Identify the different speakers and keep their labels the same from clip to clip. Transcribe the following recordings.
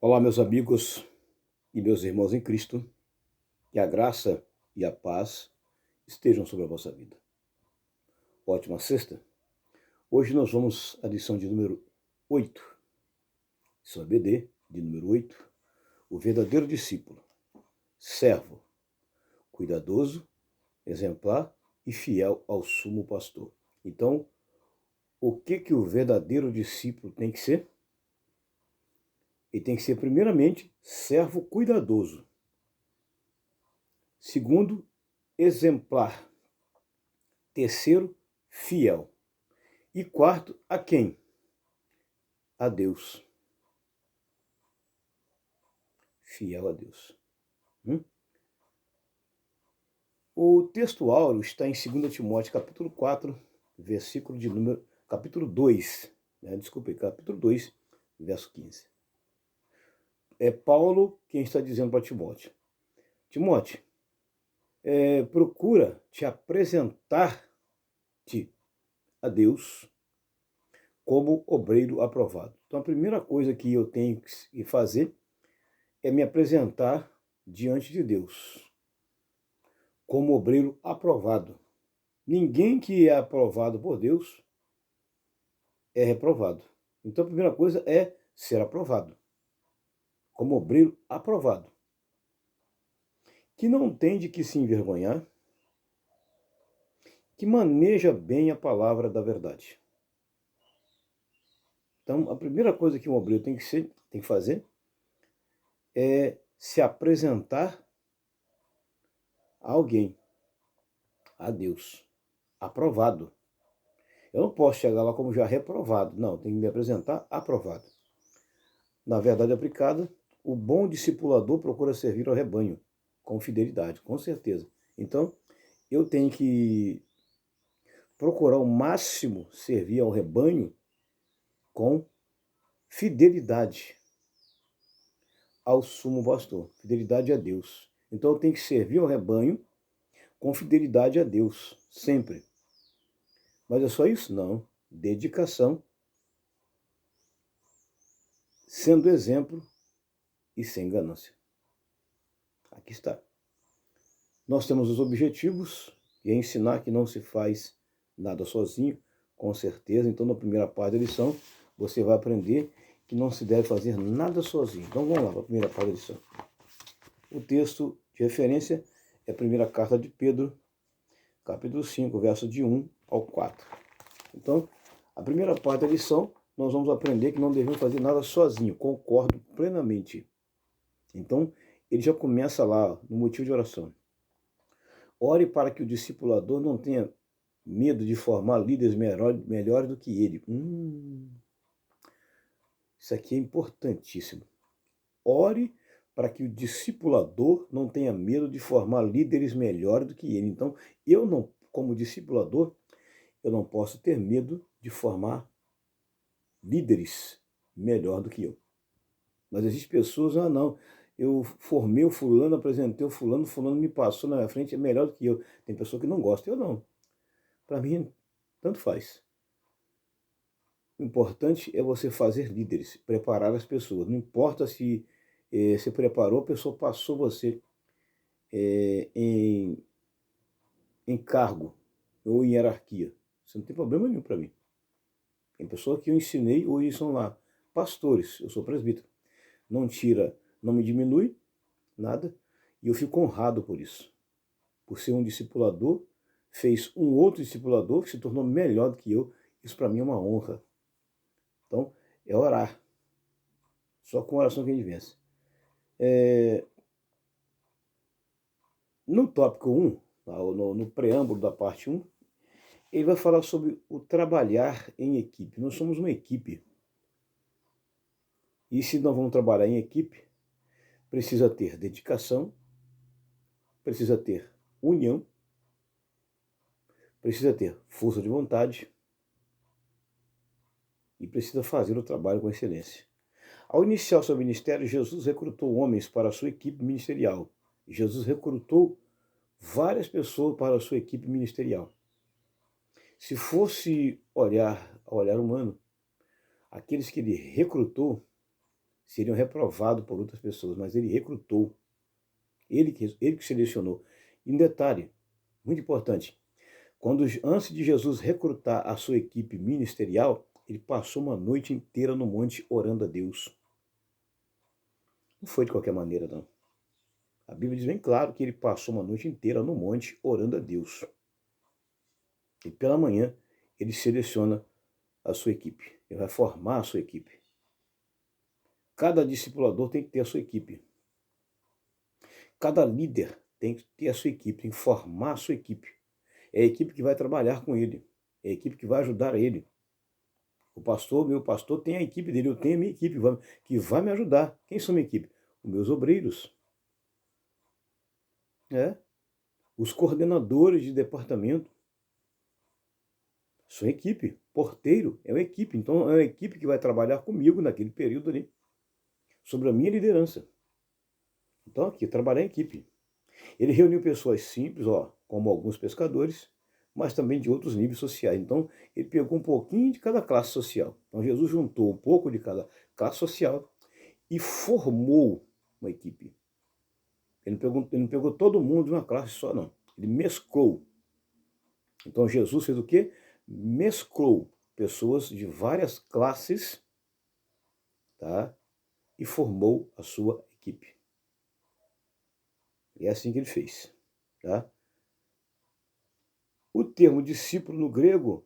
Speaker 1: Olá, meus amigos e meus irmãos em Cristo, que a graça e a paz estejam sobre a vossa vida. Ótima sexta. Hoje nós vamos à lição de número 8, lição EBD de número 8, o verdadeiro discípulo, servo, cuidadoso, exemplar e fiel ao sumo pastor. Então, o que o verdadeiro discípulo tem que ser? Ele tem que ser, primeiramente, servo cuidadoso. Segundo, exemplar. Terceiro, fiel. E quarto, a quem? A Deus. Fiel a Deus. O texto áureo está em 2 Timóteo, capítulo 4, versículo de número... capítulo 2, capítulo 2, verso 15. É Paulo quem está dizendo para Timóteo. Timóteo, procura te apresentar-te a Deus como obreiro aprovado. Então, a primeira coisa que eu tenho que fazer é me apresentar diante de Deus como obreiro aprovado. Ninguém que é aprovado por Deus é reprovado. Então, a primeira coisa é ser aprovado, como obreiro aprovado, que não tem de que se envergonhar, que maneja bem a palavra da verdade. Então, a primeira coisa que um obreiro tem que fazer é se apresentar a alguém, a Deus, aprovado. Eu não posso chegar lá como já reprovado, não, tenho que me apresentar aprovado. Na verdade aplicada, o bom discipulador procura servir ao rebanho com fidelidade, com certeza. Então, eu tenho que procurar ao máximo servir ao rebanho com fidelidade ao sumo pastor, fidelidade a Deus. Então, eu tenho que servir ao rebanho com fidelidade a Deus, sempre. Mas é só isso? Não. Dedicação, sendo exemplo e sem ganância. Aqui está. Nós temos os objetivos, e é ensinar que não se faz nada sozinho, com certeza. Então, na primeira parte da lição, você vai aprender que não se deve fazer nada sozinho. Então, vamos lá para a primeira parte da lição. O texto de referência é a primeira carta de Pedro, capítulo 5, verso de 1 ao 4. Então, a primeira parte da lição, nós vamos aprender que não devemos fazer nada sozinho. Concordo plenamente. Então, ele já começa lá no motivo de oração. Ore para que o discipulador não tenha medo de formar líderes melhores do que ele. Isso aqui é importantíssimo. Ore para que o discipulador não tenha medo de formar líderes melhores do que ele. Então, eu não, como discipulador, eu não posso ter medo de formar líderes melhor do que eu. Mas existem pessoas, não, eu formei o fulano, apresentei o fulano me passou na minha frente, é melhor do que eu. Tem pessoa que não gosta, eu não. Para mim, tanto faz. O importante é você fazer líderes, preparar as pessoas. Não importa se você preparou, a pessoa passou você em cargo ou em hierarquia. Isso não tem problema nenhum para mim. Tem pessoa que eu ensinei, hoje são lá pastores, eu sou presbítero. Não tira, não me diminui nada, e eu fico honrado por isso. Por ser um discipulador, fez um outro discipulador que se tornou melhor do que eu. Isso para mim é uma honra. Então, é orar. Só com oração que a gente vence. No tópico 1, no preâmbulo da parte 1, ele vai falar sobre o trabalhar em equipe. Nós somos uma equipe. E se nós vamos trabalhar em equipe, precisa ter dedicação, precisa ter união, precisa ter força de vontade e precisa fazer o trabalho com excelência. Ao iniciar seu ministério, Jesus recrutou homens para a sua equipe ministerial. Jesus recrutou várias pessoas para a sua equipe ministerial. Se fosse olhar ao olhar humano, aqueles que ele recrutou seriam reprovados por outras pessoas, mas ele recrutou, ele que selecionou. E um detalhe, muito importante, antes de Jesus recrutar a sua equipe ministerial, ele passou uma noite inteira no monte orando a Deus. Não foi de qualquer maneira, não. A Bíblia diz bem claro que ele passou uma noite inteira no monte orando a Deus. E pela manhã ele seleciona a sua equipe. Ele vai formar a sua equipe. Cada discipulador tem que ter a sua equipe. Cada líder tem que ter a sua equipe, tem que formar a sua equipe. É a equipe que vai trabalhar com ele. É a equipe que vai ajudar ele. Meu pastor tem a equipe dele, eu tenho a minha equipe que vai me ajudar. Quem são minha equipe? Os meus obreiros. Os coordenadores de departamento. Sua equipe. Porteiro é uma equipe. Então é uma equipe que vai trabalhar comigo naquele período ali. Sobre a minha liderança. Então aqui, trabalhar em equipe. Ele reuniu pessoas simples, como alguns pescadores, mas também de outros níveis sociais. Então, ele pegou um pouquinho de cada classe social. Então, Jesus juntou um pouco de cada classe social e formou uma equipe. Ele não pegou todo mundo de uma classe só, não. Ele mesclou. Então, Jesus fez o quê? Mesclou pessoas de várias classes, tá? E formou a sua equipe. E é assim que ele fez, tá? O termo discípulo no grego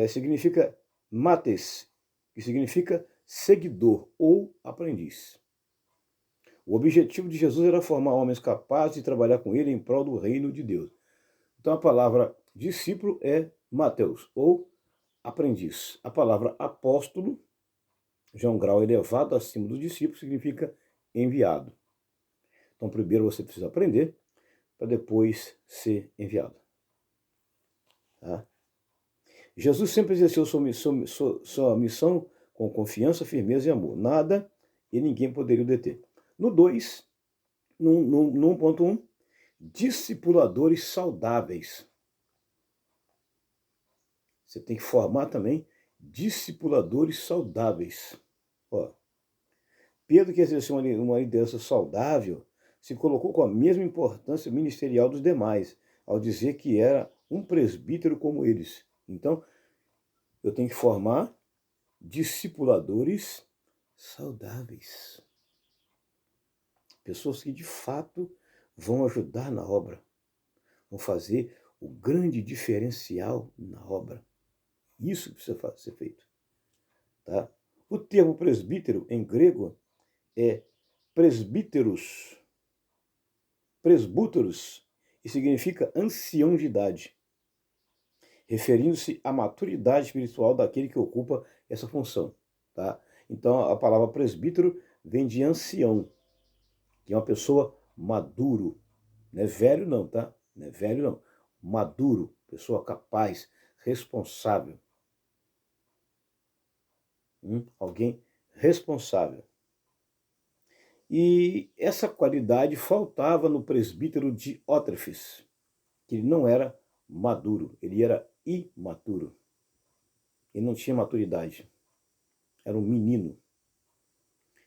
Speaker 1: significa mates, que significa seguidor ou aprendiz. O objetivo de Jesus era formar homens capazes de trabalhar com ele em prol do reino de Deus. Então a palavra discípulo é mateus, ou aprendiz. A palavra apóstolo, já um grau elevado acima do discípulo, significa enviado. Então primeiro você precisa aprender, para depois ser enviado. Tá? Jesus sempre exerceu sua missão com confiança, firmeza e amor. Nada e ninguém poderia o deter. No 2, no 1.1, discipuladores saudáveis. Você tem que formar também discipuladores saudáveis. Pedro, que exerceu uma liderança saudável, se colocou com a mesma importância ministerial dos demais, ao dizer que era um presbítero como eles. Então, eu tenho que formar discipuladores saudáveis. Pessoas que de fato vão ajudar na obra, vão fazer o grande diferencial na obra. Isso precisa ser feito. Tá? O termo presbítero em grego é presbíteros, e significa ancião de idade, referindo-se à maturidade espiritual daquele que ocupa essa função. Tá? Então a palavra presbítero vem de ancião, que é uma pessoa maduro. Não é velho não, tá? Não é velho não. Maduro, pessoa capaz, responsável. Alguém responsável. E essa qualidade faltava no presbítero de Ótrefes, que ele não era maduro, ele era imaturo. Ele não tinha maturidade. Era um menino.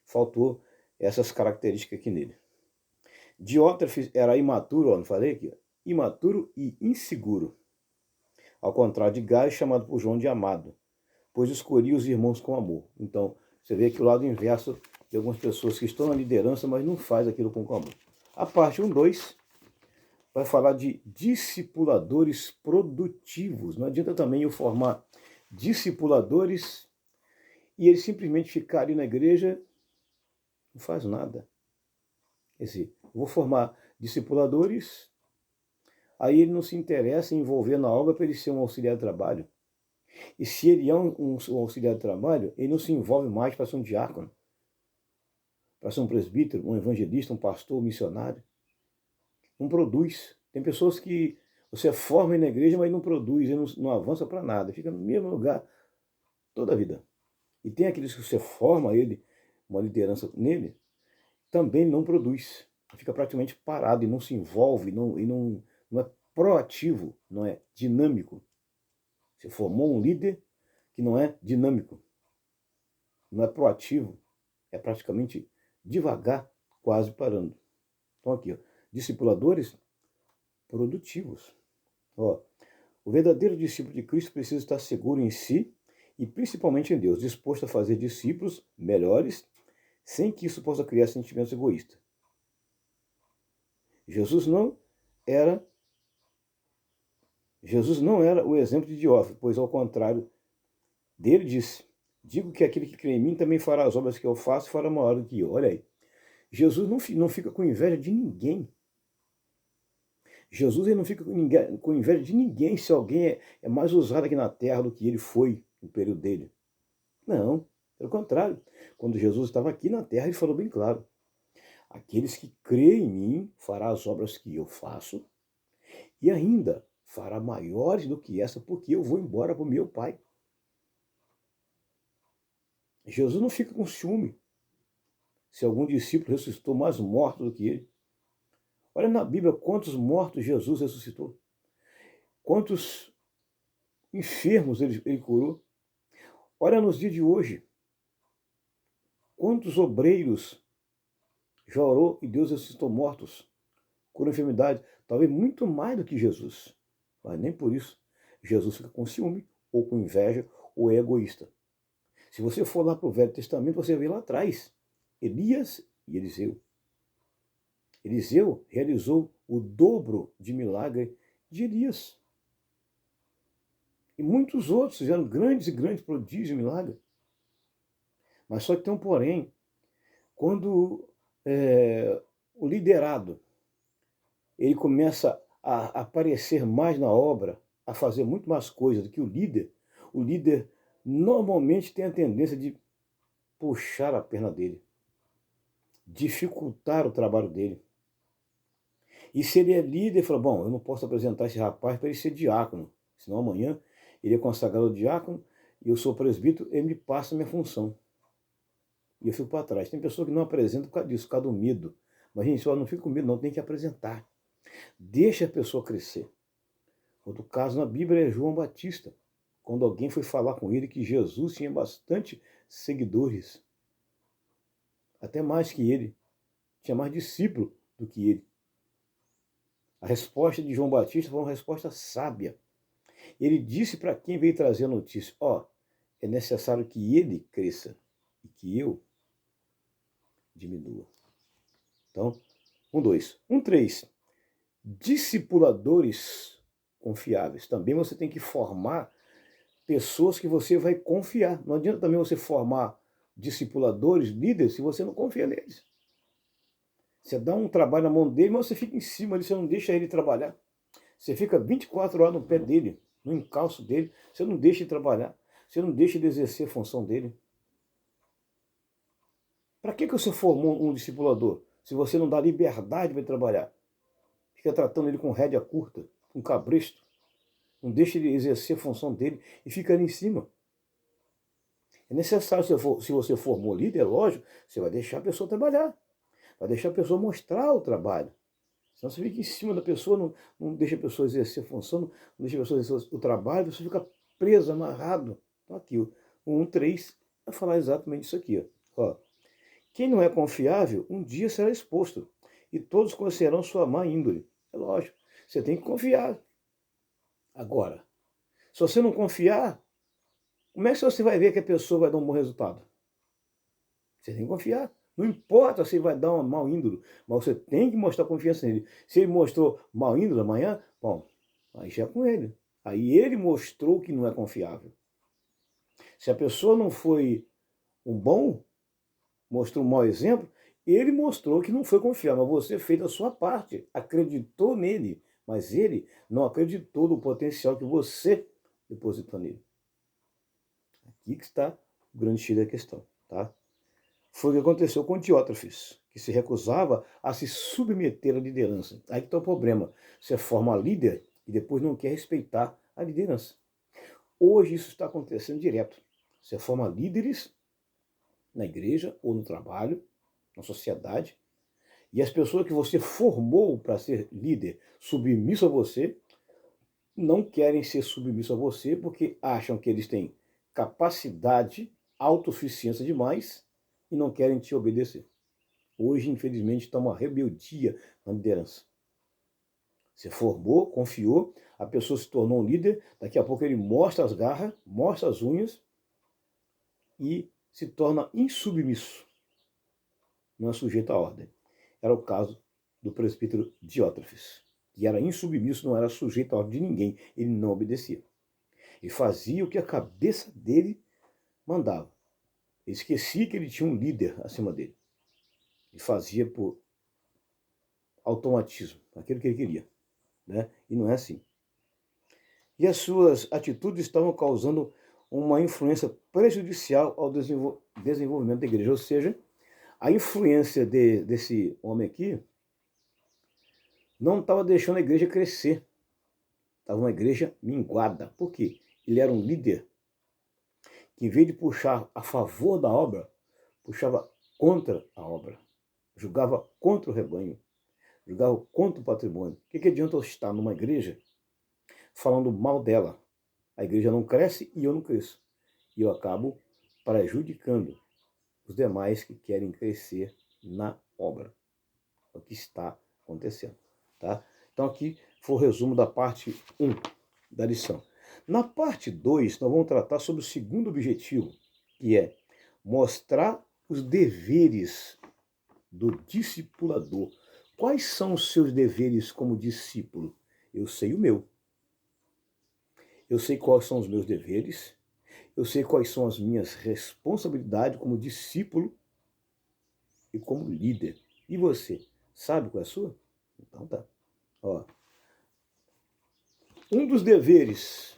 Speaker 1: Faltou essas características aqui nele. Diótrefes era imaturo, não falei aqui? Imaturo e inseguro. Ao contrário de Gaio, chamado por João de amado, pois escolhia os irmãos com amor. Então, você vê aqui o lado inverso de algumas pessoas que estão na liderança, mas não faz aquilo com amor. A parte 1.2 vai falar de discipuladores produtivos. Não adianta também eu formar discipuladores e eles simplesmente ficarem na igreja, não faz nada. Quer dizer, eu vou formar discipuladores, aí ele não se interessa em envolver na obra para ele ser um auxiliar de trabalho. E se ele é um auxiliar de trabalho, ele não se envolve mais para ser um diácono, para ser um presbítero, um evangelista, um pastor, um missionário. Não produz. Tem pessoas que você forma na igreja, mas não produz, ele não avança para nada, fica no mesmo lugar toda a vida. E tem aqueles que você forma ele, uma liderança nele, também não produz. Fica praticamente parado e não se envolve, não é proativo, não é dinâmico. Você formou um líder que não é dinâmico. não é proativo, é praticamente devagar, quase parando. Então aqui, ó, discipuladores produtivos. Ó, o verdadeiro discípulo de Cristo precisa estar seguro em si e principalmente em Deus, disposto a fazer discípulos melhores, sem que isso possa criar sentimentos egoístas. Jesus não era o exemplo de Diótrefes, pois ao contrário dele disse: digo que aquele que crê em mim também fará as obras que eu faço e fará maior do que eu. Olha aí. Jesus não fica com inveja de ninguém. Jesus ele não fica com inveja de ninguém se alguém é mais usado aqui na terra do que ele foi no período dele. Não, pelo contrário. Quando Jesus estava aqui na terra, ele falou bem claro: aqueles que creem em mim fará as obras que eu faço e ainda fará maiores do que essa, porque eu vou embora para o meu Pai. Jesus não fica com ciúme se algum discípulo ressuscitou mais morto do que ele. Olha na Bíblia quantos mortos Jesus ressuscitou. Quantos enfermos ele curou. Olha nos dias de hoje. Quantos obreiros já orou e Deus ressuscitou mortos, curou enfermidade. Talvez muito mais do que Jesus. Mas nem por isso Jesus fica com ciúme, ou com inveja, ou é egoísta. Se você for lá para o Velho Testamento, você vê lá atrás Elias e Eliseu. Eliseu realizou o dobro de milagre de Elias. E muitos outros fizeram grandes e grandes prodígios e milagres. Mas só que tem um porém. Quando o liderado ele começa a aparecer mais na obra, a fazer muito mais coisas do que o líder normalmente tem a tendência de puxar a perna dele, dificultar o trabalho dele. E se ele é líder, ele fala: bom, eu não posso apresentar esse rapaz para ele ser diácono, senão amanhã ele é consagrado diácono e eu sou presbítero, ele me passa a minha função. E eu fico para trás. Tem pessoa que não apresenta por causa disso, por causa do medo. Mas, gente, não fica com medo, não, tem que apresentar. Deixa a pessoa crescer. Outro caso na Bíblia é João Batista, quando alguém foi falar com ele que Jesus tinha bastante seguidores, até mais que ele, tinha mais discípulo do que ele. A resposta de João Batista foi uma resposta sábia. Ele disse para quem veio trazer a notícia: ó, é necessário que ele cresça e que eu diminua. Então, 2. 3. Discipuladores confiáveis. Também você tem que formar pessoas que você vai confiar. Não adianta também você formar discipuladores, líderes, se você não confia neles. Você dá um trabalho na mão dele, mas você fica em cima, você não deixa ele trabalhar. Você fica 24 horas no pé dele, no encalço dele, você não deixa ele trabalhar, você não deixa ele exercer a função dele. Para que você formou um discipulador, se você não dá liberdade para ele trabalhar? Fica tratando ele com rédea curta, com cabresto, não deixa ele exercer a função dele e fica ali em cima. É necessário, se você formou líder, lógico, você vai deixar a pessoa trabalhar, vai deixar a pessoa mostrar o trabalho. Senão você fica em cima da pessoa, não deixa a pessoa exercer a função, não deixa a pessoa exercer o trabalho, você fica preso, amarrado. Então aqui, o 1.3 vai falar exatamente isso aqui. Ó. Quem não é confiável, um dia será exposto, e todos conhecerão sua má índole. É lógico, você tem que confiar. Agora, se você não confiar, como é que você vai ver que a pessoa vai dar um bom resultado? Você tem que confiar. Não importa se ele vai dar uma mau índole, mas você tem que mostrar confiança nele. Se ele mostrou mau índole amanhã, bom, aí já é com ele. Aí ele mostrou que não é confiável. Se a pessoa não foi um bom, mostrou um mau exemplo, ele mostrou que não foi confiável, mas você fez a sua parte, acreditou nele, mas ele não acreditou no potencial que você depositou nele. Aqui que está o grande X da questão, tá? Foi o que aconteceu com Diótrefes, que se recusava a se submeter à liderança. Aí que está o problema. Você forma líder e depois não quer respeitar a liderança. Hoje isso está acontecendo direto. Você forma líderes na igreja ou no trabalho, na sociedade, e as pessoas que você formou para ser líder, submisso a você, não querem ser submissos a você porque acham que eles têm capacidade autossuficiência demais e não querem te obedecer. Hoje, infelizmente, está uma rebeldia na liderança. Você formou, confiou, a pessoa se tornou um líder, daqui a pouco ele mostra as garras, mostra as unhas e se torna insubmisso. Não é sujeito à ordem. Era o caso do presbítero Diótrefes, que era insubmisso, não era sujeito à ordem de ninguém, ele não obedecia. Ele fazia o que a cabeça dele mandava. Ele esquecia que ele tinha um líder acima dele. Ele fazia por automatismo, aquilo que ele queria. Né? E não é assim. E as suas atitudes estavam causando uma influência prejudicial ao desenvolvimento da igreja. Ou seja, a influência desse homem aqui não estava deixando a igreja crescer. Estava uma igreja minguada. Por quê? Ele era um líder que, em vez de puxar a favor da obra, puxava contra a obra. Julgava contra o rebanho. Julgava contra o patrimônio. O que adianta eu estar numa igreja falando mal dela? A igreja não cresce e eu não cresço. E eu acabo prejudicando os demais que querem crescer na obra. É o que está acontecendo. Tá? Então aqui foi o resumo da parte 1 da lição. Na parte 2, nós vamos tratar sobre o segundo objetivo, que é mostrar os deveres do discipulador. Quais são os seus deveres como discípulo? Eu sei o meu. Eu sei quais são os meus deveres. Eu sei quais são as minhas responsabilidades como discípulo e como líder. E você? Sabe qual é a sua? Então tá. Ó. Um dos deveres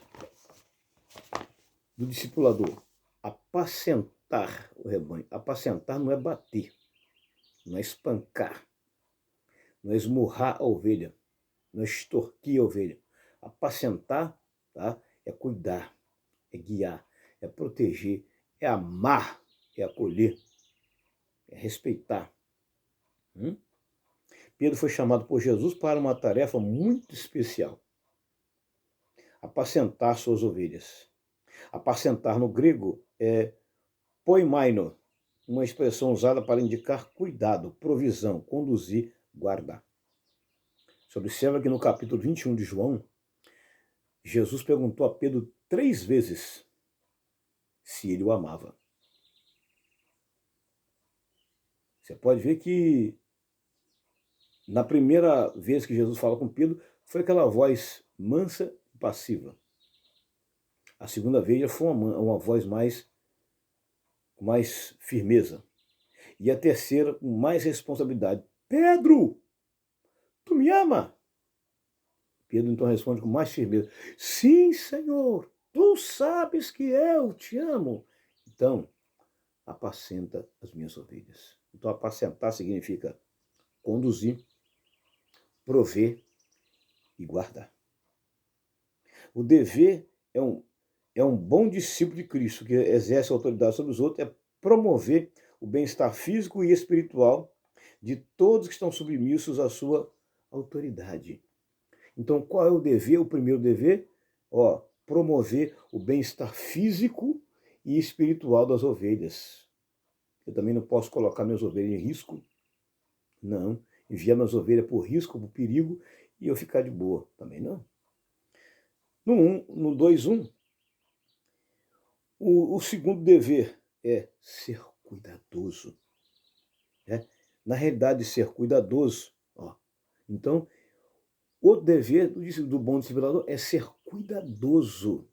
Speaker 1: do discipulador, apacentar o rebanho. Apacentar não é bater, não é espancar, não é esmurrar a ovelha, não é extorquir a ovelha. Apacentar, tá, é cuidar, é guiar, é proteger, é amar, é acolher, é respeitar. Pedro foi chamado por Jesus para uma tarefa muito especial. Apacentar suas ovelhas. Apacentar no grego é poimaino, uma expressão usada para indicar cuidado, provisão, conduzir, guardar. Você observa que no capítulo 21 de João, Jesus perguntou a Pedro 3 vezes se ele o amava. Você pode ver que na primeira vez que Jesus fala com Pedro, foi aquela voz mansa e passiva. A segunda vez já foi uma voz com mais firmeza. E a terceira com mais responsabilidade. Pedro, tu me ama? Pedro então responde com mais firmeza. Sim, Senhor, tu sabes que eu te amo. Então, apacenta as minhas ovelhas. Então, apacentar significa conduzir, prover e guardar. O dever é um bom discípulo de Cristo, que exerce autoridade sobre os outros, é promover o bem-estar físico e espiritual de todos que estão submissos à sua autoridade. Então, qual é o dever? O primeiro dever? Promover o bem-estar físico e espiritual das ovelhas. Eu também não posso colocar minhas ovelhas em risco. Não. Enviar minhas ovelhas por risco, por perigo, e eu ficar de boa. Também não. No 2.1, o segundo dever é ser cuidadoso. Na realidade, ser cuidadoso. Então, o dever do bom discipulador é ser cuidadoso.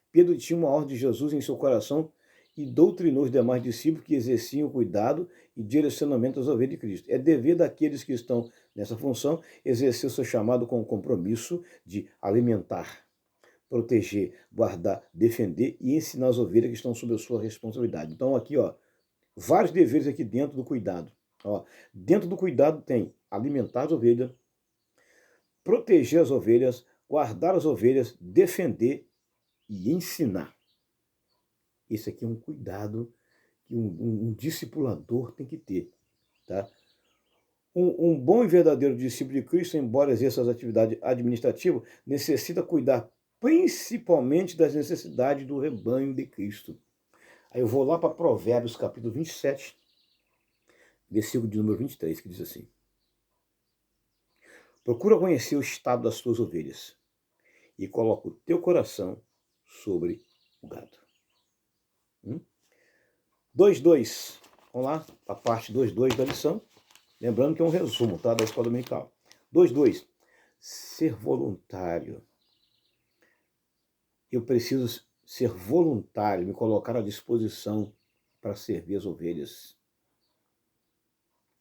Speaker 1: Pedro tinha uma ordem de Jesus em seu coração e doutrinou os demais discípulos que exerciam cuidado e direcionamento às ovelhas de Cristo. É dever daqueles que estão nessa função exercer o seu chamado com o compromisso de alimentar, proteger, guardar, defender e ensinar as ovelhas que estão sob a sua responsabilidade. Então aqui, vários deveres aqui dentro do cuidado. Dentro do cuidado tem alimentar as ovelhas, proteger as ovelhas, guardar as ovelhas, defender e ensinar. Esse aqui é um cuidado que um discipulador tem que ter. Tá? Um bom e verdadeiro discípulo de Cristo, embora exerça as atividades administrativas, necessita cuidar principalmente das necessidades do rebanho de Cristo. Aí eu vou lá para Provérbios, capítulo 27, versículo de número 23, que diz assim: procura conhecer o estado das tuas ovelhas e coloca o teu coração sobre o gado. 2.2. Vamos lá, a parte 2.2 da lição. Lembrando que é um resumo, tá, da escola dominical. 2.2. Ser voluntário. Eu preciso ser voluntário, me colocar à disposição para servir as ovelhas.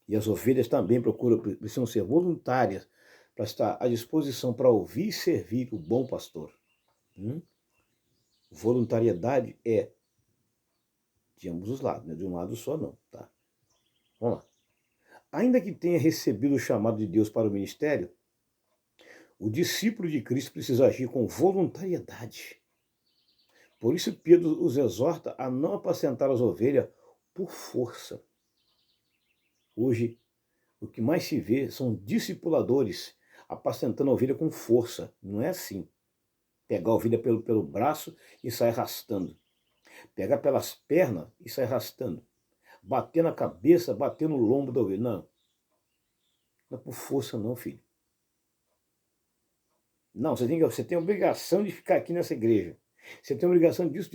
Speaker 1: E as ovelhas também precisam ser voluntárias para estar à disposição para ouvir e servir o bom pastor. Voluntariedade é de ambos os lados, não é de um lado só não, tá? Vamos lá. Ainda que tenha recebido o chamado de Deus para o ministério, o discípulo de Cristo precisa agir com voluntariedade. Por isso Pedro os exorta a não apacentar as ovelhas por força. Hoje, o que mais se vê são discipuladores apacentando a ovelha com força. Não é assim. Pegar a ovelha pelo braço e sair arrastando. Pegar pelas pernas e sair arrastando. Bater na cabeça, bater no lombo da ovelha. Não. Não é por força não, filho. Não, você tem a obrigação de ficar aqui nessa igreja. Você tem a obrigação disso.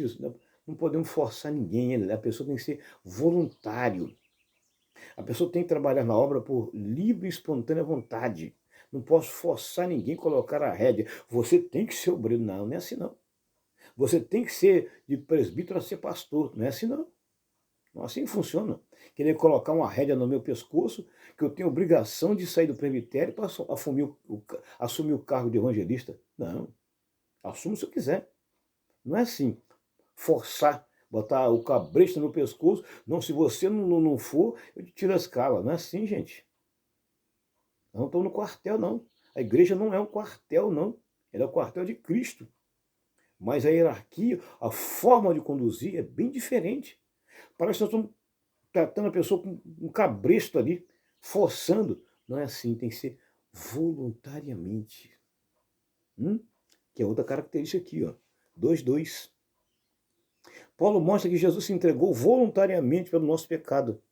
Speaker 1: Não podemos forçar ninguém. A pessoa tem que ser voluntário. A pessoa tem que trabalhar na obra por livre e espontânea vontade. Não posso forçar ninguém a colocar a rédea. Você tem que ser obreiro. Não, não é assim não. Você tem que ser de presbítero a ser pastor. Não é assim não. Não é assim que funciona. Querer colocar uma rédea no meu pescoço, que eu tenho obrigação de sair do presbitério para assumir o cargo de evangelista. Não. Assumo se eu quiser. Não é assim. Forçar, botar o cabresto no meu pescoço. Não, se você não for, eu te tiro a escala. Não é assim, gente. Não estou no quartel, não. A igreja não é um quartel, não. Ela é o quartel de Cristo. Mas a hierarquia, a forma de conduzir é bem diferente. Parece que nós estamos tratando a pessoa com um cabresto ali, forçando. Não é assim, tem que ser voluntariamente. Que é outra característica aqui, ó. 2.2. Paulo mostra que Jesus se entregou voluntariamente pelo nosso pecado.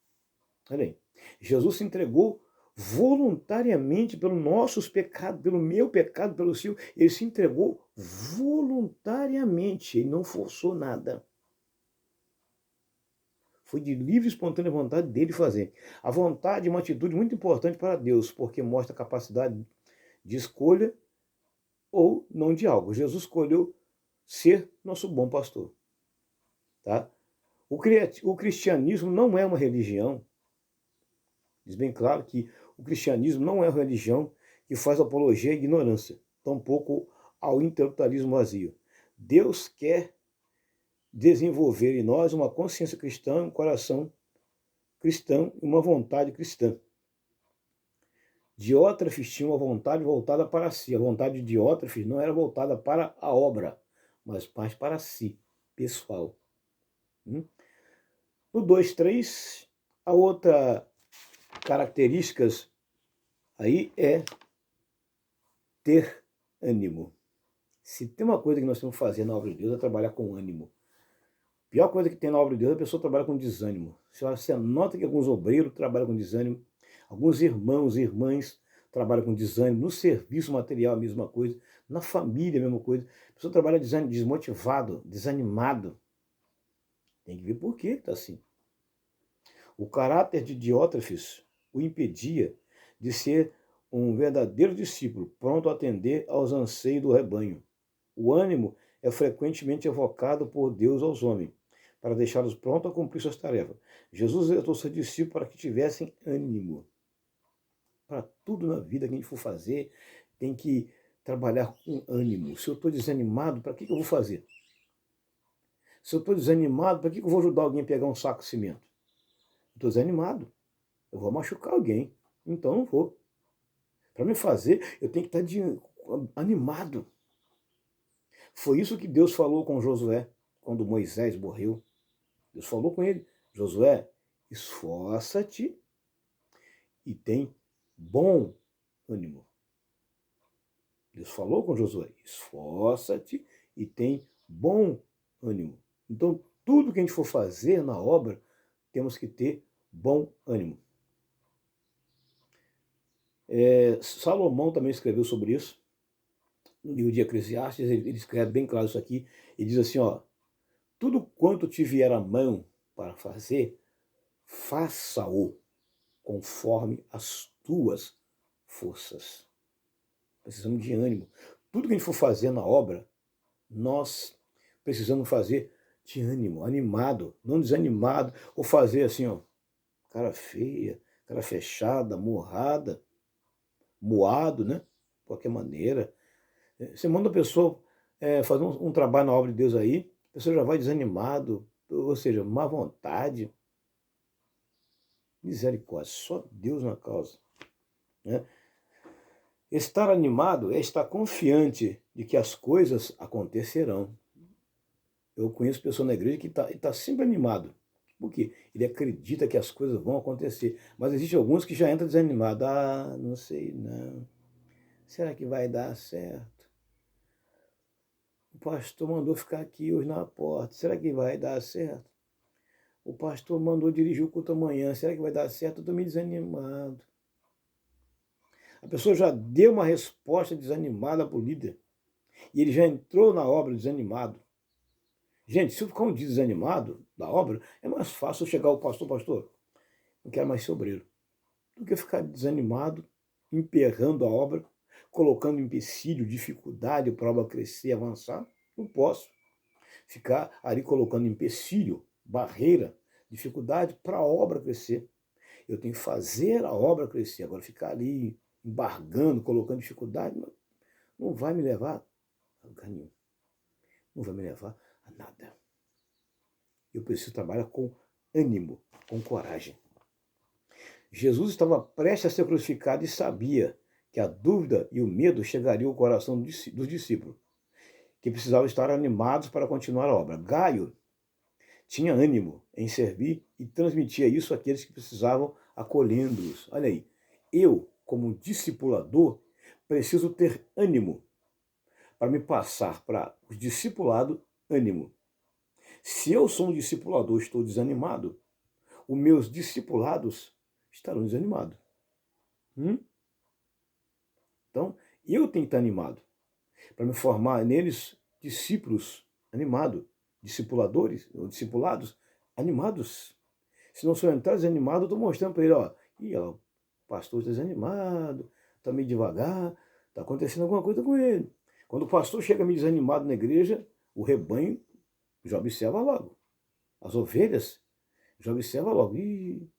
Speaker 1: Olha aí. Jesus se entregou voluntariamente pelos nossos pecados, pelo meu pecado, pelo seu. Ele se entregou voluntariamente, ele não forçou nada. Foi de livre e espontânea vontade dele fazer. A vontade é uma atitude muito importante para Deus, porque mostra a capacidade de escolha ou não de algo. Jesus escolheu ser nosso bom pastor. Tá? O cristianismo não é uma religião. Diz bem claro que o cristianismo não é uma religião que faz apologia à ignorância, tampouco ao intelectualismo vazio. Deus quer desenvolver em nós uma consciência cristã, um coração cristão e uma vontade cristã. Diótrefes tinha uma vontade voltada para si. A vontade de Diótrefes não era voltada para a obra, mas mais para si, pessoal. No 2.3, a outra características aí é ter ânimo. Se tem uma coisa que nós temos que fazer na obra de Deus é trabalhar com ânimo. A pior coisa que tem na obra de Deus é a pessoa trabalhar com desânimo. Você nota que alguns obreiros trabalham com desânimo, alguns irmãos e irmãs trabalham com desânimo, no serviço material a mesma coisa, na família a mesma coisa. A pessoa trabalha desmotivado, desanimado. Tem que ver por que está assim. O caráter de Diótrefes o impedia de ser um verdadeiro discípulo, pronto a atender aos anseios do rebanho. O ânimo é frequentemente evocado por Deus aos homens, para deixá-los prontos a cumprir suas tarefas. Jesus exortou seus discípulos para que tivessem ânimo. Para tudo na vida que a gente for fazer, tem que trabalhar com ânimo. Se eu estou desanimado, para que eu vou fazer? Se eu estou desanimado, para que eu vou ajudar alguém a pegar um saco de cimento? Estou desanimado. Eu vou machucar alguém. Então não vou. Para me fazer, eu tenho que estar animado. Foi isso que Deus falou com Josué, quando Moisés morreu. Deus falou com ele: Josué, esforça-te e tem bom ânimo. Deus falou com Josué: esforça-te e tem bom ânimo. Então, tudo que a gente for fazer na obra, temos que ter bom ânimo. Salomão também escreveu sobre isso. No livro de Eclesiastes, ele escreve bem claro isso aqui, e diz assim, ó, tudo quanto te vier à mão para fazer, faça-o conforme as tuas forças. Precisamos de ânimo. Tudo que a gente for fazer na obra, nós precisamos fazer de ânimo, animado, não desanimado, ou fazer assim, ó, cara feia, cara fechada, morrada, moado, né? De qualquer maneira. Você manda a pessoa fazer um trabalho na obra de Deus aí, a pessoa já vai desanimado, ou seja, má vontade. Misericórdia, só Deus na causa. Né? Estar animado é estar confiante de que as coisas acontecerão. Eu conheço pessoa na igreja que tá sempre animado. Por quê? Ele acredita que as coisas vão acontecer. Mas existem alguns que já entram desanimados. Ah, não sei não. Será que vai dar certo? O pastor mandou ficar aqui hoje na porta. Será que vai dar certo? O pastor mandou dirigir o culto amanhã. Será que vai dar certo? Eu estou meio desanimado. A pessoa já deu uma resposta desanimada para o líder. E ele já entrou na obra desanimado. Gente, se eu ficar um dia desanimado da obra, é mais fácil eu chegar ao pastor, não quero mais ser obreiro, do que ficar desanimado, emperrando a obra, colocando empecilho, dificuldade para a obra crescer, avançar. Não posso ficar ali colocando empecilho, barreira, dificuldade para a obra crescer. Eu tenho que fazer a obra crescer. Agora, ficar ali embargando, colocando dificuldade, não vai me levar a lugar nenhum. Não vai me levar a nada. Eu preciso trabalhar com ânimo, com coragem. Jesus estava prestes a ser crucificado e sabia que a dúvida e o medo chegariam ao coração dos discípulos, que precisavam estar animados para continuar a obra. Gaio tinha ânimo em servir e transmitia isso àqueles que precisavam, acolhendo-os. Olha aí, eu, como discipulador, preciso ter ânimo para me passar para os discipulados ânimo. Se eu sou um discipulador e estou desanimado, os meus discipulados estarão desanimados. Então, eu tenho que estar animado para me formar neles discípulos animados, discipuladores ou discipulados animados. Se não sou entrar desanimado, eu estou mostrando para ele, ó, o pastor está desanimado, está meio devagar, está acontecendo alguma coisa com ele. Quando o pastor chega meio desanimado na igreja, o rebanho já observa logo. As ovelhas já observa logo. Ih,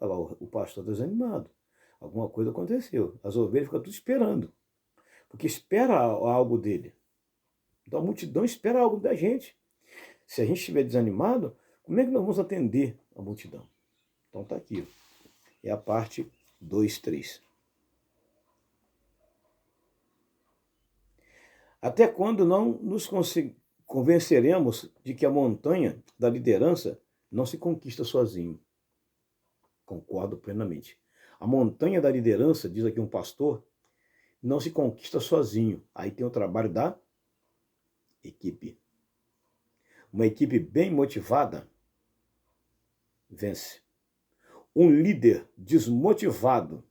Speaker 1: olha lá, o pastor está desanimado. Alguma coisa aconteceu. As ovelhas ficam tudo esperando. Porque espera algo dele. Então a multidão espera algo da gente. Se a gente estiver desanimado, como é que nós vamos atender a multidão? Então está aqui. É a parte 2, 3. Até quando não nos convenceremos de que a montanha da liderança não se conquista sozinho? Concordo plenamente. A montanha da liderança, diz aqui um pastor, não se conquista sozinho. Aí tem o trabalho da equipe. Uma equipe bem motivada vence. Um líder desmotivado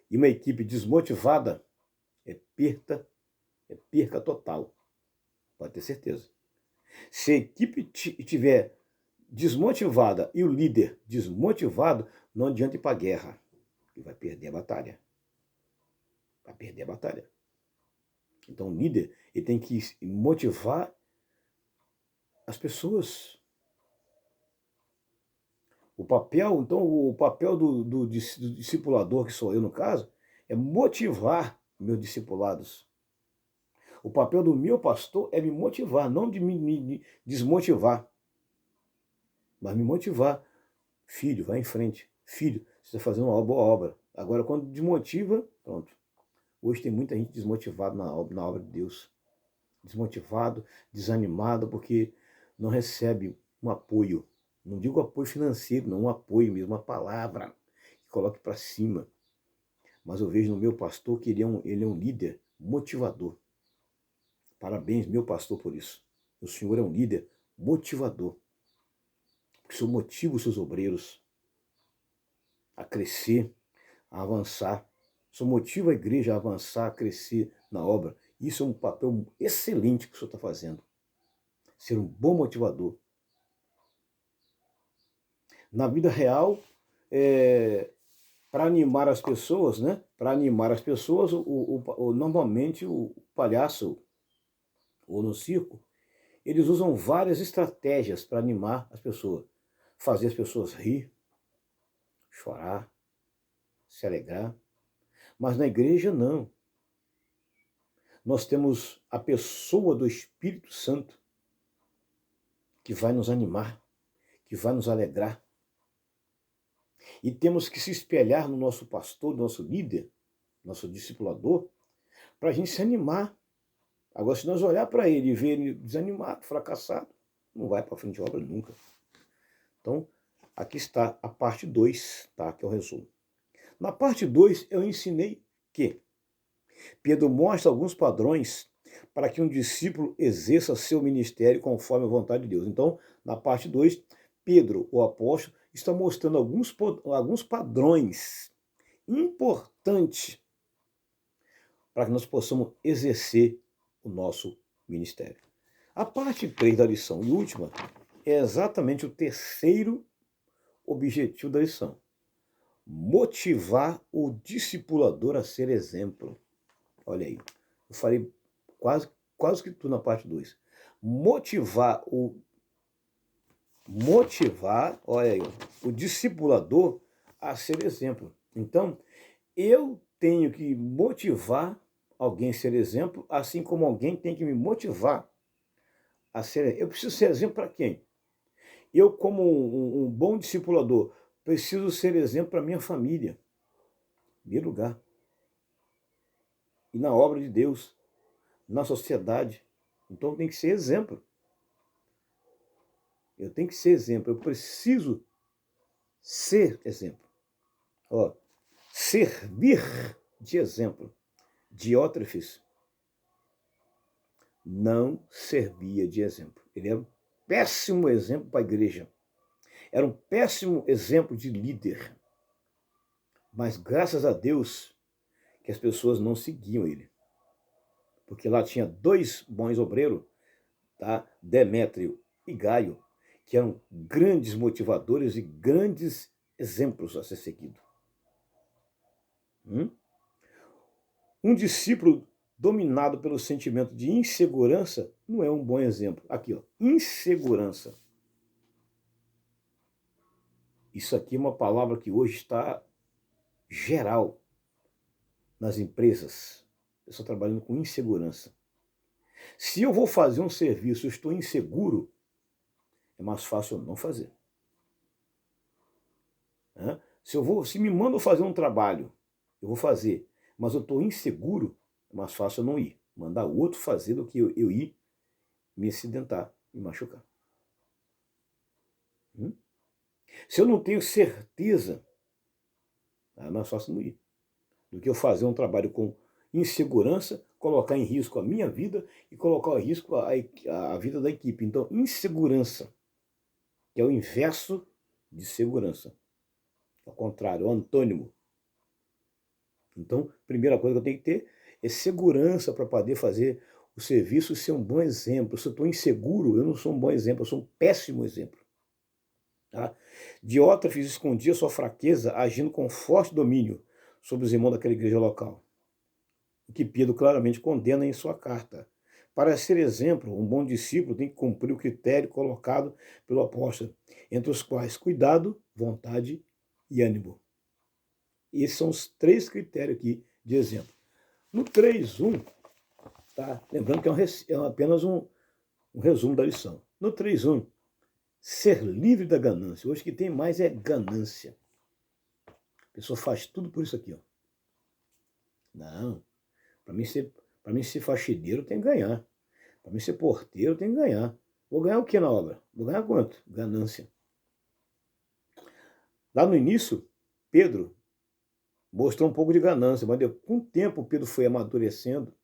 Speaker 1: e uma equipe desmotivada é perca total. Pode ter certeza. Se a equipe estiver desmotivada e o líder desmotivado, não adianta ir para a guerra. Ele vai perder a batalha. Vai perder a batalha. Então o líder ele tem que motivar as pessoas. O papel do discipulador, que sou eu no caso, é motivar meus discipulados. O papel do meu pastor é me motivar, não de me desmotivar, mas me motivar. Filho, vai em frente. Filho, você está fazendo uma boa obra. Agora, quando desmotiva, pronto. Hoje tem muita gente desmotivada na obra de Deus. Desmotivado, desanimado, porque não recebe um apoio. Não digo apoio financeiro, não, um apoio mesmo, uma palavra que coloque para cima. Mas eu vejo no meu pastor que ele é um líder motivador. Parabéns, meu pastor, por isso. O Senhor é um líder motivador. Porque o Senhor motiva os seus obreiros a crescer, a avançar. O Senhor motiva a igreja a avançar, a crescer na obra. Isso é um papel excelente que o Senhor está fazendo. Ser um bom motivador. Na vida real, para animar as pessoas, né? Para animar as pessoas, normalmente o palhaço ou no circo, eles usam várias estratégias para animar as pessoas. Fazer as pessoas rir, chorar, se alegrar. Mas na igreja não. Nós temos a pessoa do Espírito Santo que vai nos animar, que vai nos alegrar. E temos que se espelhar no nosso pastor, no nosso líder, nosso discipulador, para a gente se animar. Agora, se nós olhar para ele e ver ele desanimado, fracassado, não vai para frente de obra nunca. Então, aqui está a parte 2, tá? Que é o resumo. Na parte 2, eu ensinei que Pedro mostra alguns padrões para que um discípulo exerça seu ministério conforme a vontade de Deus. Então, na parte 2, Pedro, o apóstolo, está mostrando alguns padrões importantes para que nós possamos exercer o nosso ministério. A parte 3 da lição e última é exatamente o terceiro objetivo da lição. Motivar o discipulador a ser exemplo. Olha aí, eu falei quase que tudo na parte 2. Motivar, olha aí, o discipulador a ser exemplo. Então, eu tenho que motivar alguém a ser exemplo, assim como alguém tem que me motivar a ser. Eu preciso ser exemplo para quem? Eu, como um bom discipulador, preciso ser exemplo para minha família, em primeiro lugar. E na obra de Deus, na sociedade. Então tem que ser exemplo. Eu tenho que ser exemplo. Eu preciso ser exemplo. Ó, servir de exemplo. Diótrefes não servia de exemplo. Ele era um péssimo exemplo para a igreja. Era um péssimo exemplo de líder. Mas graças a Deus que as pessoas não seguiam ele. Porque lá tinha 2 bons obreiros, tá? Demétrio e Gaio, que eram grandes motivadores e grandes exemplos a ser seguido. Um discípulo dominado pelo sentimento de insegurança não é um bom exemplo. Aqui, ó, insegurança. Isso aqui é uma palavra que hoje está geral nas empresas. Eu estou trabalhando com insegurança. Se eu vou fazer um serviço e estou inseguro, é mais fácil eu não fazer. Se me mandam fazer um trabalho, eu vou fazer, mas eu estou inseguro, é mais fácil eu não ir. Mandar o outro fazer do que eu ir me acidentar, me machucar. Se eu não tenho certeza, é mais fácil não ir. Do que eu fazer um trabalho com insegurança, colocar em risco a minha vida e colocar em risco a vida da equipe. Então, insegurança, que é o inverso de segurança. Ao contrário, o antônimo. Então, a primeira coisa que eu tenho que ter é segurança para poder fazer o serviço e ser um bom exemplo. Se eu estou inseguro, eu não sou um bom exemplo, eu sou um péssimo exemplo. Tá? Diótrefes escondia sua fraqueza agindo com forte domínio sobre os irmãos daquela igreja local. O que Pedro claramente condena em sua carta. Para ser exemplo, um bom discípulo tem que cumprir o critério colocado pelo apóstolo, entre os quais cuidado, vontade e ânimo. Esses são os 3 critérios aqui de exemplo. No 3.1, tá? Lembrando que é apenas um resumo da lição. No 3.1, ser livre da ganância. Hoje o que tem mais é ganância. A pessoa faz tudo por isso aqui. Ó. Não, para mim ser faxineiro tem que ganhar. Para mim ser porteiro tem que ganhar. Vou ganhar o que na obra? Vou ganhar quanto? Ganância. Lá no início, Pedro mostrou um pouco de ganância, mas com o tempo Pedro foi amadurecendo,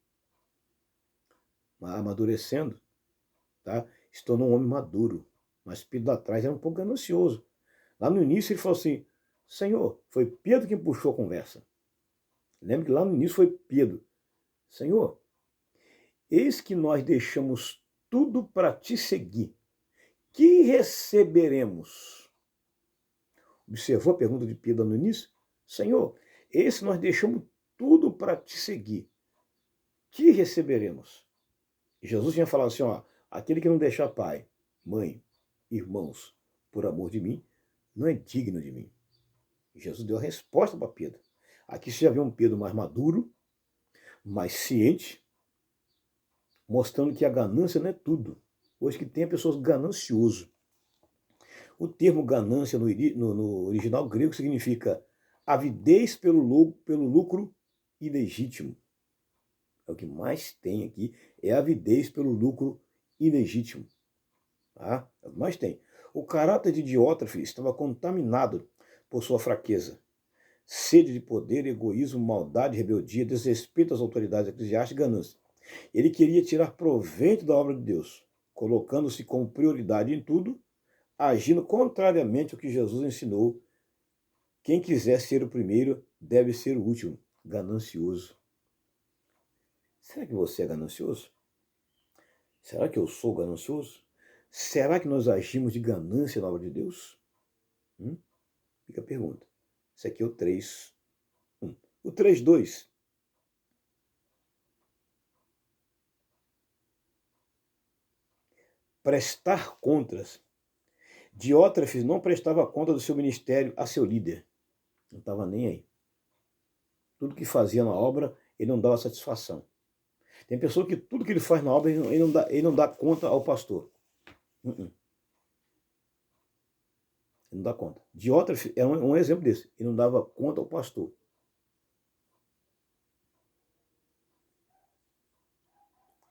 Speaker 1: tá? Se tornou um homem maduro. Mas Pedro lá atrás era um pouco ganancioso. Lá no início ele falou assim, Senhor, foi Pedro quem puxou a conversa. Lembra que lá no início foi Pedro. Senhor, eis que nós deixamos tudo para te seguir. Que receberemos? Observou a pergunta de Pedro no início? Senhor, eis que nós deixamos tudo para te seguir. Que receberemos? E Jesus tinha falado assim, ó, aquele que não deixar pai, mãe, irmãos, por amor de mim, não é digno de mim. E Jesus deu a resposta para Pedro. Aqui você já vê um Pedro mais maduro, mais ciente, mostrando que a ganância não é tudo. Hoje que tem pessoas gananciosas. O termo ganância no original grego significa avidez pelo lucro ilegítimo. É o que mais tem aqui, é avidez pelo lucro ilegítimo. Tá? É o que mais tem. O caráter de Diótrefes estava contaminado por sua fraqueza. Sede de poder, egoísmo, maldade, rebeldia, desrespeito às autoridades eclesiásticas e ganância. Ele queria tirar proveito da obra de Deus, colocando-se como prioridade em tudo, agindo contrariamente ao que Jesus ensinou. Quem quiser ser o primeiro deve ser o último. Ganancioso. Será que você é ganancioso? Será que eu sou ganancioso? Será que nós agimos de ganância na obra de Deus? Fica a pergunta. Esse aqui é o 3.1. O 3.2. Prestar contas. Diótrefes não prestava conta do seu ministério a seu líder. Não estava nem aí. Tudo que fazia na obra, ele não dava satisfação. Tem pessoa que tudo que ele faz na obra, ele não dá conta ao pastor. Ele não dá conta. Diótrefes é um exemplo desse. Ele não dava conta ao pastor.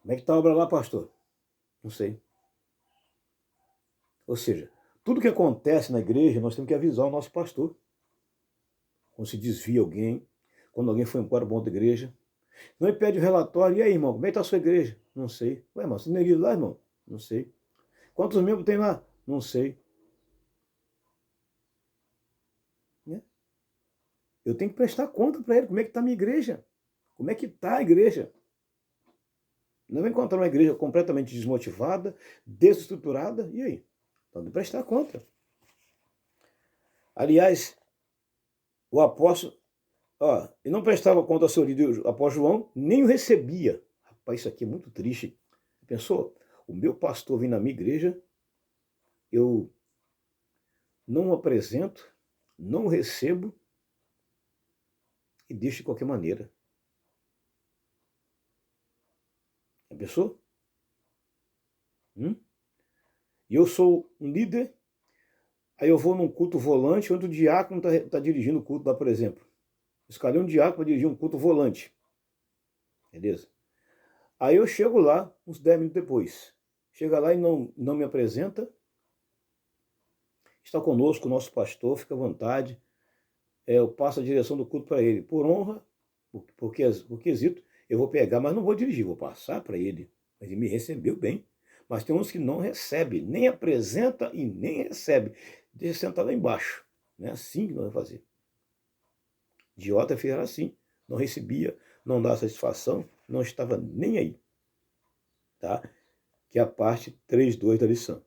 Speaker 1: Como é que está a obra lá, pastor? Não sei. Ou seja, tudo que acontece na igreja, nós temos que avisar o nosso pastor. Quando se desvia alguém, quando alguém foi embora para outra igreja. Não pede o relatório. E aí, irmão, como é que está a sua igreja? Não sei. Ué, irmão, você não é igreja lá, irmão? Não sei. Quantos membros tem lá? Não sei. Né? Eu tenho que prestar conta para ele. Como é que está a minha igreja? Como é que está a igreja? Não vai encontrar uma igreja completamente desmotivada, desestruturada. E aí? Então, tem que prestar conta. Aliás, o apóstolo, ele não prestava conta ao seu líder, o apóstolo João, nem o recebia. Rapaz, isso aqui é muito triste. Pensou? O meu pastor vem na minha igreja, eu não o apresento, não o recebo e deixo de qualquer maneira. Já pensou? E eu sou um líder, aí eu vou num culto volante, onde o diácono está dirigindo o culto lá, por exemplo. Escolhi um diácono para dirigir um culto volante. Beleza? Aí eu chego lá, uns 10 minutos depois. Chega lá e não me apresenta. Está conosco o nosso pastor, fica à vontade. Eu passo a direção do culto para ele. Por honra, por quesito, eu vou pegar, mas não vou dirigir, vou passar para ele. Mas ele me recebeu bem. Mas tem uns que não recebem, nem apresenta e nem recebe. Deixa sentar lá embaixo. Não é assim que nós vamos fazer. Diótrefes era assim. Não recebia, não dava satisfação, não estava nem aí. Tá? Que é a parte 3.2 da lição.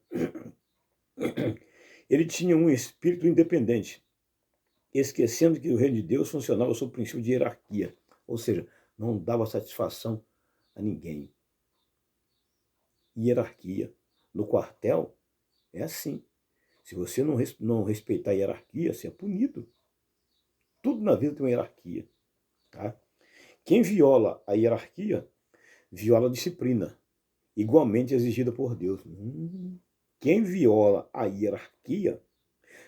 Speaker 1: Ele tinha um espírito independente, esquecendo que o reino de Deus funcionava sob o princípio de hierarquia, ou seja, não dava satisfação a ninguém. Hierarquia. No quartel, é assim. Se você não respeitar a hierarquia, você é punido. Tudo na vida tem uma hierarquia. Tá? Quem viola a hierarquia, viola a disciplina, igualmente exigida por Deus. Quem viola a hierarquia,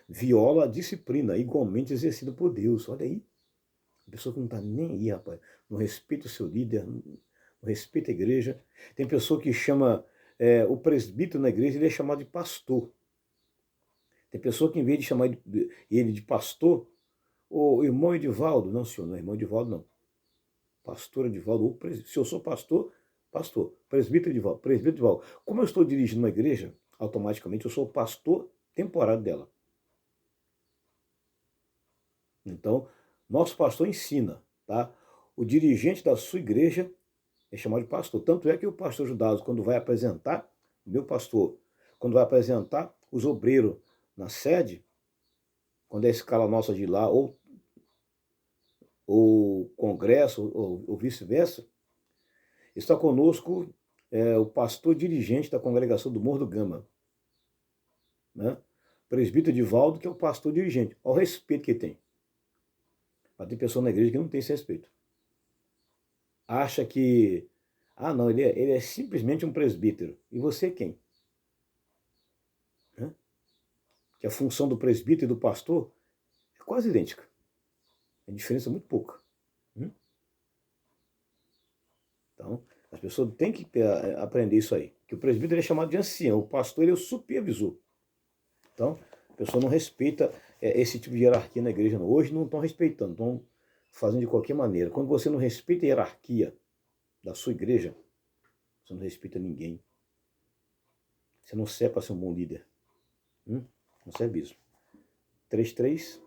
Speaker 1: viola a disciplina, igualmente exercida por Deus. Olha aí. A pessoa que não está nem aí, rapaz. Não respeita o seu líder, não respeita a igreja. Tem pessoa que chama o presbítero na igreja, ele é chamado de pastor. Tem pessoa que, em vez de chamar ele de pastor, o irmão Edivaldo, não, senhor, não é irmão Edivaldo, não. Pastor Edivaldo, se eu sou pastor, Pastor, presbítero Edivaldo, presbítero Edivaldo. Como eu estou dirigindo uma igreja, automaticamente eu sou o pastor temporário dela. Então, nosso pastor ensina, tá? O dirigente da sua igreja é chamado de pastor. Tanto é que o pastor Judas, quando vai apresentar, meu pastor, quando vai apresentar os obreiros na sede, quando é a escala nossa de lá, ou congresso, ou vice-versa, está conosco o pastor dirigente da congregação do Morro do Gama, né? Presbítero Edivaldo, que é o pastor dirigente. Olha o respeito que ele tem. Mas tem pessoa na igreja que não tem esse respeito. Acha que, não, ele é simplesmente um presbítero. E você quem? Né? Que a função do presbítero e do pastor é quase idêntica. A diferença é muito pouca. Então, as pessoas têm que aprender isso aí. Que o presbítero é chamado de ancião, o pastor ele é o supervisor. Então, a pessoa não respeita esse tipo de hierarquia na igreja. Não. Hoje não estão respeitando, estão fazendo de qualquer maneira. Quando você não respeita a hierarquia da sua igreja, você não respeita ninguém. Você não serve para ser um bom líder. Não serve isso. 3.3.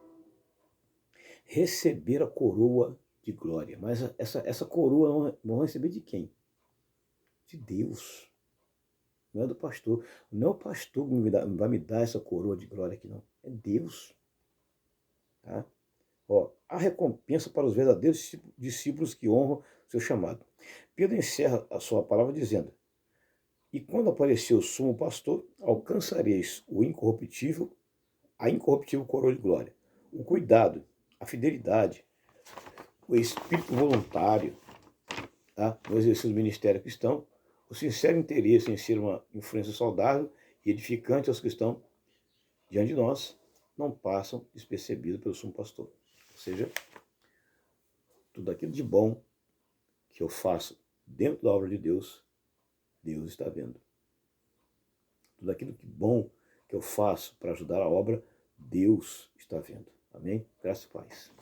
Speaker 1: Receber a coroa de glória. Mas essa coroa vão receber de quem? De Deus. Não é do pastor. Não é o pastor que vai me dar essa coroa de glória aqui, não. É Deus. Tá? A recompensa para os verdadeiros discípulos que honram seu chamado. Pedro encerra a sua palavra dizendo: e quando aparecer o sumo pastor, alcançareis a incorruptível coroa de glória. O cuidado, a fidelidade, o espírito voluntário, tá? No exercício do ministério cristão, o sincero interesse em ser uma influência saudável e edificante aos que estão diante de nós, não passam despercebidos pelo sumo pastor. Ou seja, tudo aquilo de bom que eu faço dentro da obra de Deus, Deus está vendo. Tudo aquilo de bom que eu faço para ajudar a obra, Deus está vendo. Amém? Graças e paz.